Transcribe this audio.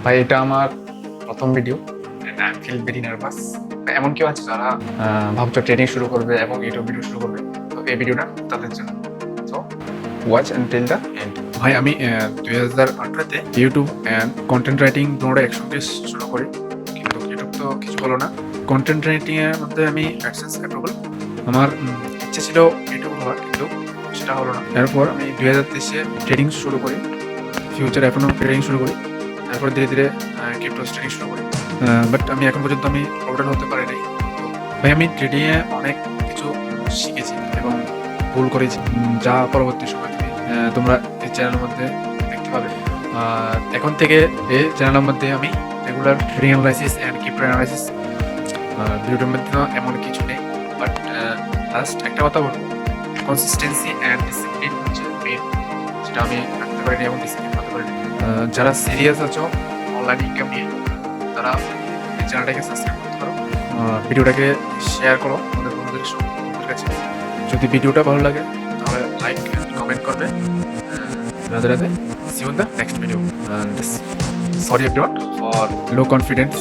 ভাই এটা আমার প্রথম video, I feel very nervous. এমন কেউ আছে যারা ভাবছো ট্রেনিং শুরু করবে এবং ইউটিউব ভিডিও শুরু করবে, তো এই ভিডিওটা তাদের জন্য। So watch and till the end. ভাই আমি 2018-তে ইউটিউব অ্যান্ড কন্টেন্ট রাইটিং দুটো একসঙ্গে শুরু করি, কিন্তু ইউটিউব তো কিছু হলো না। কন্টেন্ট রাইটিং এর মধ্যে আমি অ্যাডসেন্স অ্যাপ্রুভাল, আমার ইচ্ছে ছিল ইউটিউব হওয়ার, কিন্তু সেটা হলো না। এরপর আমি 2023-এ ট্রেডিং শুরু করি, ফিউচার এখনো ট্রেডিং শুরু করি। তারপর ধীরে ধীরে ক্রিপ্টো ট্রেডিং শুরু করি। বাট আমি এখন পর্যন্ত আমি প্রফিটেবল হতে পারি নাই। তো ভাই আমি ট্রেডিংয়ে অনেক কিছু শিখেছি এবং ভুল করেছি, যা পরবর্তী সময় তোমরা এই চ্যানেলের মধ্যে দেখতে পাবে। আর এখন থেকে এই চ্যানেলের মধ্যে আমি regular trading analysis and crypto analysis, ভিডিওটার মধ্যে এমন কিছু নেই। বাট লাস্ট একটা কথা বলবো, কনসিস্টেন্সি অ্যান্ড ডিসিপ্লিন হচ্ছে মেন, যেটা আমি রাখতে পারিনি এবং ডিসিপ্লিন রাখতে পারিনি। যারা সিরিয়াস আছো অনলাইন ইনকাম নিয়ে, তারা এই চ্যানেলটাকে সাবস্ক্রাইব করতে পারো, ভিডিওটাকে শেয়ার করো আমাদের বন্ধুদের কাছে। যদি ভিডিওটা ভালো লাগে তাহলে লাইক কমেন্ট করবে। Radhe Radhe, see you in the next video. Sorry everyone for low confidence.